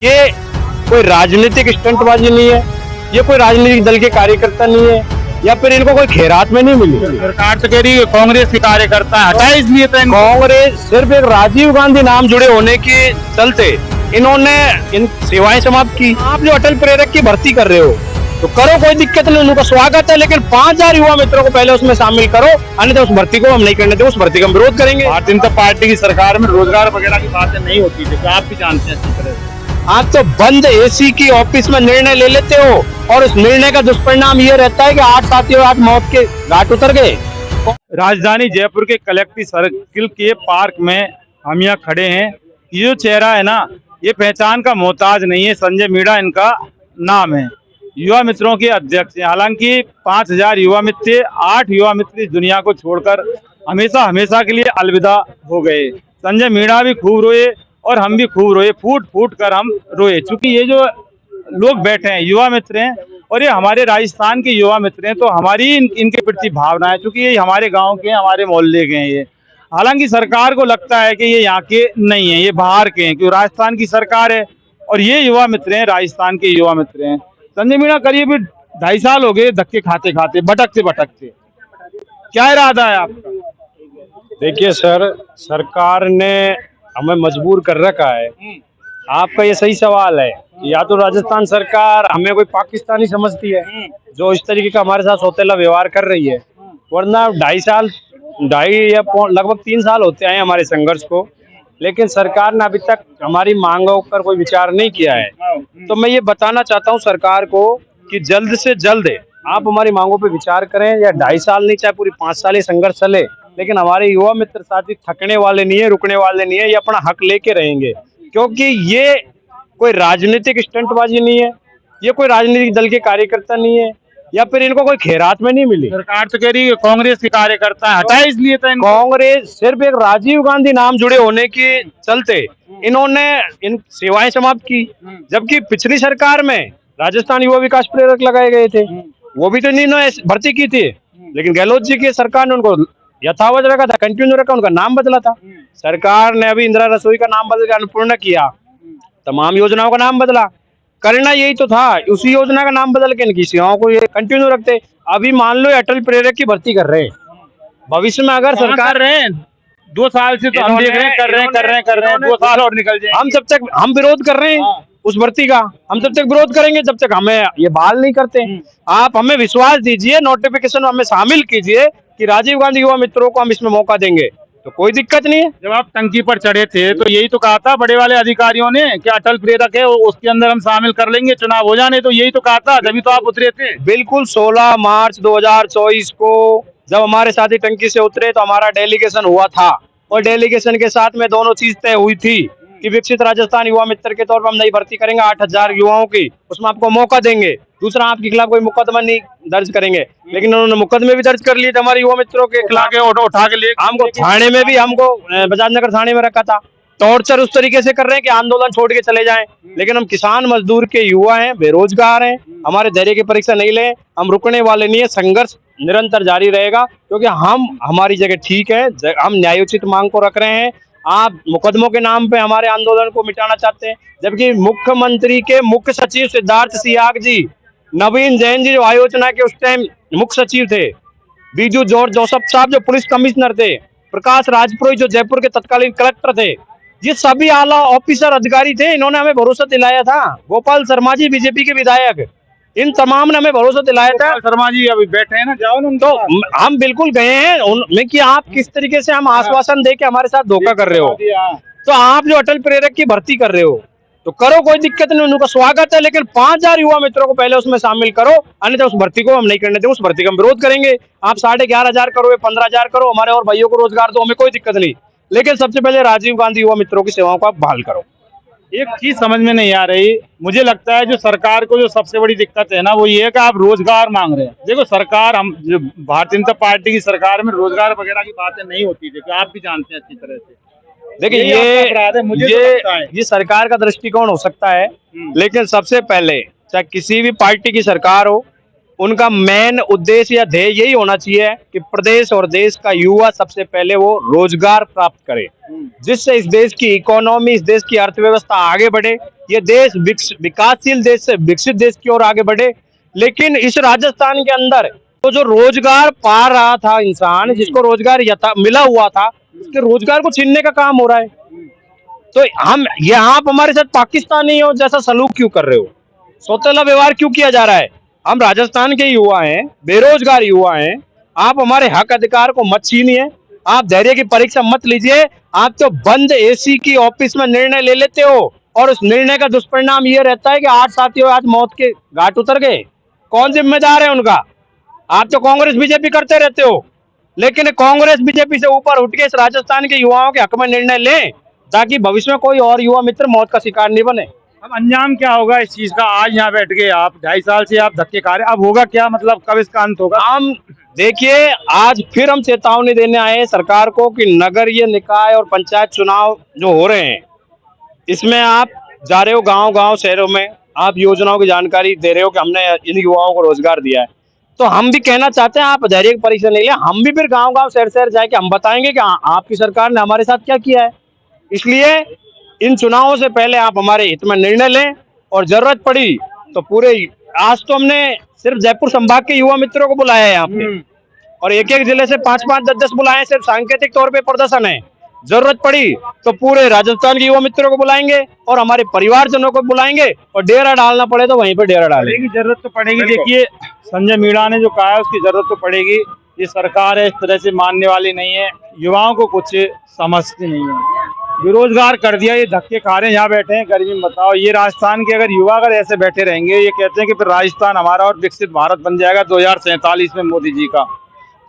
ये कोई राजनीतिक स्टंटबाजी नहीं है, ये कोई राजनीतिक दल के कार्यकर्ता नहीं है, या फिर इनको कोई खैरात में नहीं मिली। सरकार तो कह रही है कांग्रेस के कार्यकर्ता हटाए, इसलिए तो कांग्रेस सिर्फ एक राजीव गांधी नाम जुड़े होने के चलते इन्होंने इन सेवाएं समाप्त की। आप जो अटल प्रेरक की भर्ती कर रहे हो तो करो, कोई दिक्कत नहीं, उनका स्वागत है, लेकिन 5000 युवा मित्रों को पहले उसमें शामिल करो, अन्यथा उस भर्ती को हम नहीं करने देंगे, उस भर्ती का हम विरोध करेंगे। भारतीय जनता पार्टी की सरकार में रोजगार वगैरह की बातें नहीं होती थी, तो आप भी जानते हैं अच्छी तरह से। आप तो बंद एसी की ऑफिस में निर्णय ले लेते हो और उस निर्णय का दुष्परिणाम ये रहता है कि 8 साथियों 8 मौत के घाट उतर गए। राजधानी जयपुर के कलेक्ट्रेट सर्किल के पार्क में हम यहाँ खड़े हैं। ये जो चेहरा है ना, ये पहचान का मोहताज नहीं है। संजय मीणा इनका नाम है, युवा मित्रों के अध्यक्ष हैं। हालांकि 5000 युवा मित्र थे, 8 युवा मित्र इस दुनिया को छोड़कर हमेशा हमेशा के लिए अलविदा हो गए। संजय मीणा भी खूब रोए और हम भी खूब रोए, फूट फूट कर हम रोए, क्योंकि ये जो लोग बैठे हैं युवा मित्र हैं और ये हमारे राजस्थान के युवा मित्र हैं, तो हमारी इनके प्रति भावना है, क्योंकि ये हमारे गांव के, हमारे मोहल्ले के हैं। ये हालांकि सरकार को लगता है कि ये यहाँ के नहीं है, ये बाहर के हैं, क्योंकि राजस्थान की सरकार है और ये युवा मित्र हैं, राजस्थान के युवा मित्र हैं। संजय मीणा करीब 2.5 साल हो गए धक्के खाते खाते, भटकते भटकते। क्या इरादा है आपका? देखिए सर, सरकार ने हमें मजबूर कर रखा है। आपका ये सही सवाल है, या तो राजस्थान सरकार हमें कोई पाकिस्तानी समझती है जो इस तरीके का हमारे साथ सौतेला व्यवहार कर रही है, वरना 2.5 या लगभग 3 साल होते आए हमारे संघर्ष को, लेकिन सरकार ने अभी तक हमारी मांगों पर कोई विचार नहीं किया है। तो मैं ये बताना चाहता हूँ सरकार को कि जल्द से जल्द आप हमारी मांगों पर विचार करें, या 2.5 साल नहीं, चाहे पूरी 5 साल ये संघर्ष चले, लेकिन हमारे युवा मित्र साथी थकने वाले नहीं है, रुकने वाले नहीं है, ये अपना हक लेके रहेंगे। क्योंकि ये कोई राजनीतिक स्टंटबाजी नहीं है, ये कोई राजनीतिक दल के कार्यकर्ता नहीं है, या फिर इनको कोई खैरात में नहीं मिली। सरकार तो कह रही है कांग्रेस के कार्यकर्ता हटाए, इसलिए तो कांग्रेस सिर्फ एक राजीव गांधी नाम जुड़े होने के चलते इन्होंने इन सेवाएं समाप्त की, जबकि पिछली सरकार में राजस्थान युवा विकास प्रेरक लगाए गए थे, वो भी तो इन्होंने भर्ती की थी, लेकिन गहलोत जी की सरकार ने उनको यथावत रखा था, कंटिन्यू रखा, उनका नाम बदला था। सरकार ने अभी इंदिरा रसोई का नाम बदल के अन्नपूर्णा किया, तमाम योजनाओं का नाम बदला, करना यही तो था, उसी योजना का नाम बदल के इनकी सेवाओं को ये कंटिन्यू रखते। अभी मान लो अटल प्रेरक की भर्ती कर रहे हैं, भविष्य में अगर सरकार रहे हैं 2 साल से तो हम देख रहे हैं, कर रहे हैं 2 साल और निकल जाए। हम जब तक हम विरोध कर रहे हैं उस भर्ती का, हम तब तक विरोध करेंगे जब तक हमें ये बहाल नहीं करते। आप हमें विश्वास दीजिए, नोटिफिकेशन हमें शामिल कीजिए कि राजीव गांधी युवा मित्रों को हम इसमें मौका देंगे, तो कोई दिक्कत नहीं है। जब आप टंकी पर चढ़े थे तो यही तो कहा था बड़े वाले अधिकारियों ने कि अटल प्रेरक है उसके अंदर हम शामिल कर लेंगे, चुनाव हो जाने, तो यही तो कहा था, जब तो आप उतरे थे। बिल्कुल 16 मार्च 2024 को जब हमारे साथी टंकी से उतरे तो हमारा डेलीगेशन हुआ था, और डेलीगेशन के साथ में दोनों चीज तय हुई थी कि विकसित राजस्थान युवा मित्र के तौर पर हम नई भर्ती करेंगे 8000 युवाओं की, उसमें आपको मौका देंगे। दूसरा, आपके खिलाफ कोई मुकदमा नहीं दर्ज करेंगे, लेकिन उन्होंने मुकदमे भी दर्ज कर लिए थे हमारे युवा मित्रों के खिलाफ, उठा के ले हमको थाने में भी, हमको बजाज नगर थाने में रखा था। टॉर्चर उस तरीके से कर रहे हैं कि आंदोलन छोड़ के चले जाएं, लेकिन हम किसान मजदूर के युवा हैं, बेरोजगार हैं, हमारे धैर्य की परीक्षा नहीं ले, हम रुकने वाले नहीं है, संघर्ष निरंतर जारी रहेगा, क्योंकि हम हमारी जगह ठीक है, हम न्यायोचित मांग को रख रहे हैं। आप मुकदमों के नाम पे हमारे आंदोलन को मिटाना चाहते हैं, जबकि मुख्यमंत्री के मुख्य सचिव सिद्धार्थ सियाग जी, नवीन जैन जी जो आयोजना के उस टाइम मुख्य सचिव थे, बीजू जॉर्ज जोसेफ साहब जो पुलिस कमिश्नर थे, प्रकाश राजपुरोहित जो जयपुर के तत्कालीन कलेक्टर थे, ये सभी आला ऑफिसर अधिकारी थे, इन्होंने हमें भरोसा दिलाया था। गोपाल शर्मा जी बीजेपी के विधायक, इन तमाम ने हमें भरोसा दिलाया था। शर्मा जी अभी बैठे हैं ना, जाओ ना, तो हम बिल्कुल गए हैं उनमें कि आप किस तरीके से हम आश्वासन दे के हमारे साथ धोखा कर रहे हो। तो आप जो अटल प्रेरक की भर्ती कर रहे हो तो करो, कोई दिक्कत नहीं, उनका स्वागत है, लेकिन 5000 युवा मित्रों को पहले उसमें शामिल करो, अन्यथा उस भर्ती को हम नहीं करने देंगे, उस भर्ती का हम विरोध करेंगे। आप 11,500 करो, 15,000 करो, हमारे और भाइयों को रोजगार दो, हमें कोई दिक्कत नहीं, लेकिन सबसे पहले राजीव गांधी युवा मित्रों की सेवाओं को आप बहाल करो। एक चीज समझ में नहीं आ रही, मुझे लगता है जो सरकार को जो सबसे बड़ी दिक्कत है ना, वो ये है कि आप रोजगार मांग रहे हैं। देखो सरकार, हम जो भारतीय जनता पार्टी की सरकार में रोजगार वगैरह की बातें नहीं होती थी, तो आप भी जानते हैं अच्छी तरह से। देखिए ये सरकार का दृष्टिकोण हो सकता है, लेकिन सबसे पहले चाहे किसी भी पार्टी की सरकार हो, उनका मेन उद्देश्य या ध्येय यही होना चाहिए कि प्रदेश और देश का युवा सबसे पहले वो रोजगार प्राप्त करे, जिससे इस देश की इकोनॉमी, इस देश की अर्थव्यवस्था आगे बढ़े, ये देश विकासशील देश से विकसित देश की ओर आगे बढ़े। लेकिन इस राजस्थान के अंदर तो जो रोजगार पा रहा था इंसान, जिसको रोजगार मिला हुआ था, उसके रोजगार को छीनने का काम हो रहा है। तो हम यहाँ आप हमारे साथ पाकिस्तानी हो जैसा सलूक क्यों कर रहे हो, सौतेला व्यवहार क्यों किया जा रहा है? हम राजस्थान के युवा हैं, बेरोजगार युवा हैं, आप हमारे हक अधिकार को मत छीनिए, आप धैर्य की परीक्षा मत लीजिए। आप तो बंद एसी की ऑफिस में निर्णय ले लेते हो और उस निर्णय का दुष्परिणाम ये रहता है कि 8 साथियों आज मौत के घाट उतर गए। कौन जिम्मेदार है उनका? आप तो कांग्रेस बीजेपी करते रहते हो, लेकिन कांग्रेस बीजेपी से ऊपर उठ के इस राजस्थान के युवाओं के हक में निर्णय लें, ताकि भविष्य में कोई और युवा मित्र मौत का शिकार नहीं बने। अब अंजाम क्या होगा इस चीज का? आज यहाँ बैठ गए आप, 2.5 साल से आप धक्के खा रहे हैं, अब होगा क्या? मतलब कब इसका अंत होगा? हम देखिए, आज फिर हम चेतावनी देने आए हैं सरकार को कि नगरीय निकाय और पंचायत चुनाव जो हो रहे हैं, इसमें आप जा रहे हो गांव गांव शहरों में, आप योजनाओं की जानकारी दे रहे हो कि हमने इन युवाओं को रोजगार दिया है। तो हम भी कहना चाहते हैं, आप धैर्य की परीक्षा नहीं लिया, हम भी फिर गांव गांव शहर शहर जाके हम बताएंगे कि आपकी सरकार ने हमारे साथ क्या किया है। इसलिए इन चुनावों से पहले आप हमारे हित में निर्णय लें, और जरूरत पड़ी तो पूरे, आज तो हमने सिर्फ जयपुर संभाग के युवा मित्रों को बुलाया है यहाँ पे, और एक एक जिले से 5-5, 10-10 बुलाए, सिर्फ सांकेतिक तौर पे प्रदर्शन है। जरूरत पड़ी तो पूरे राजस्थान के युवा मित्रों को बुलाएंगे और हमारे परिवारजनों को बुलाएंगे, और डेरा डालना पड़े तो वहीं पे डेरा डालेंगे। जरूरत तो पड़ेगी। देखिए, संजय मीणा ने जो कहा है उसकी जरूरत तो पड़ेगी। ये सरकार है इस तरह से मानने वाली नहीं है, युवाओं को कुछ समझती नहीं है, बेरोजगार कर दिया। ये धक्के खा रहे हैं, यहाँ बैठे हैं गर्मी में। बताओ, ये राजस्थान के अगर युवा अगर ऐसे बैठे रहेंगे, ये कहते हैं कि फिर राजस्थान हमारा और विकसित भारत बन जाएगा 2047 में मोदी जी का,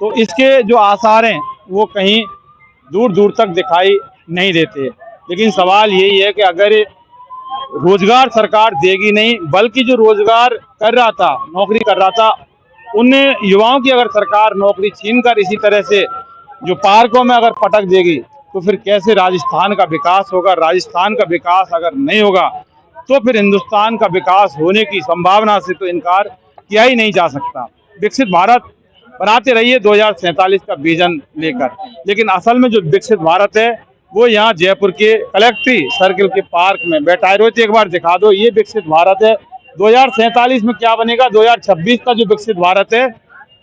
तो इसके जो आसार हैं वो कहीं दूर दूर तक दिखाई नहीं देते। लेकिन सवाल यही है कि अगर रोजगार सरकार देगी नहीं, बल्कि जो रोजगार कर रहा था, नौकरी कर रहा था, उन युवाओं की अगर सरकार नौकरी छीनकर इसी तरह से जो पार्कों में अगर पटक देगी, तो फिर कैसे राजस्थान का विकास होगा? राजस्थान का विकास अगर नहीं होगा तो फिर हिंदुस्तान का विकास होने की संभावना से तो इनकार किया ही नहीं जा सकता। विकसित भारत बनाते रहिए 2047 का विजन लेकर, लेकिन असल में जो विकसित भारत है वो यहाँ जयपुर के कलेक्ट्री सर्किल के पार्क में बैठा है। रोहित, एक बार दिखा दो, ये विकसित भारत है। 2047 में क्या बनेगा? 2026 का जो विकसित भारत है,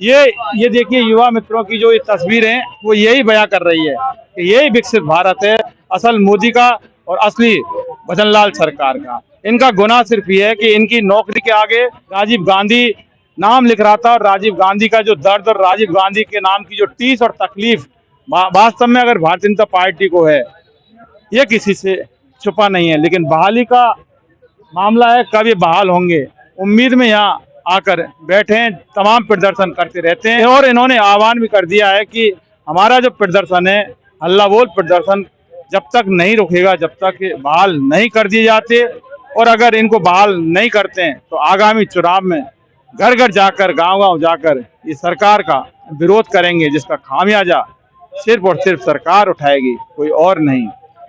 ये देखिए, युवा मित्रों की जो ये तस्वीरें हैं वो यही बयां कर रही है कि यही विकसित भारत है असल मोदी का और असली भजनलाल सरकार का। इनका गुनाह सिर्फ ये है कि इनकी नौकरी के आगे राजीव गांधी नाम लिख रहा था, और राजीव गांधी का जो दर्द और राजीव गांधी के नाम की जो टीस और तकलीफ वास्तव में अगर भारतीय जनता पार्टी को है, ये किसी से छुपा नहीं है। लेकिन बहाली का मामला है, कब ये बहाल होंगे, उम्मीद में यहाँ आकर बैठे हैं, तमाम प्रदर्शन करते रहते हैं। और इन्होंने आह्वान भी कर दिया है कि हमारा जो प्रदर्शन है, हल्ला बोल प्रदर्शन, जब तक नहीं रुकेगा, जब तक बहाल नहीं कर दिए जाते, और अगर इनको बहाल नहीं करते हैं तो आगामी चुनाव में घर घर जाकर, गांव गांव जाकर ये सरकार का विरोध करेंगे, जिसका खामियाजा सिर्फ और सिर्फ सरकार उठाएगी, कोई और नहीं।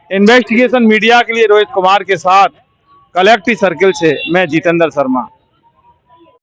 इन्वेस्टिगेशन मीडिया के लिए रोहित कुमार के साथ कलेक्ट्री सर्किल से मैं जितेंद्र शर्मा।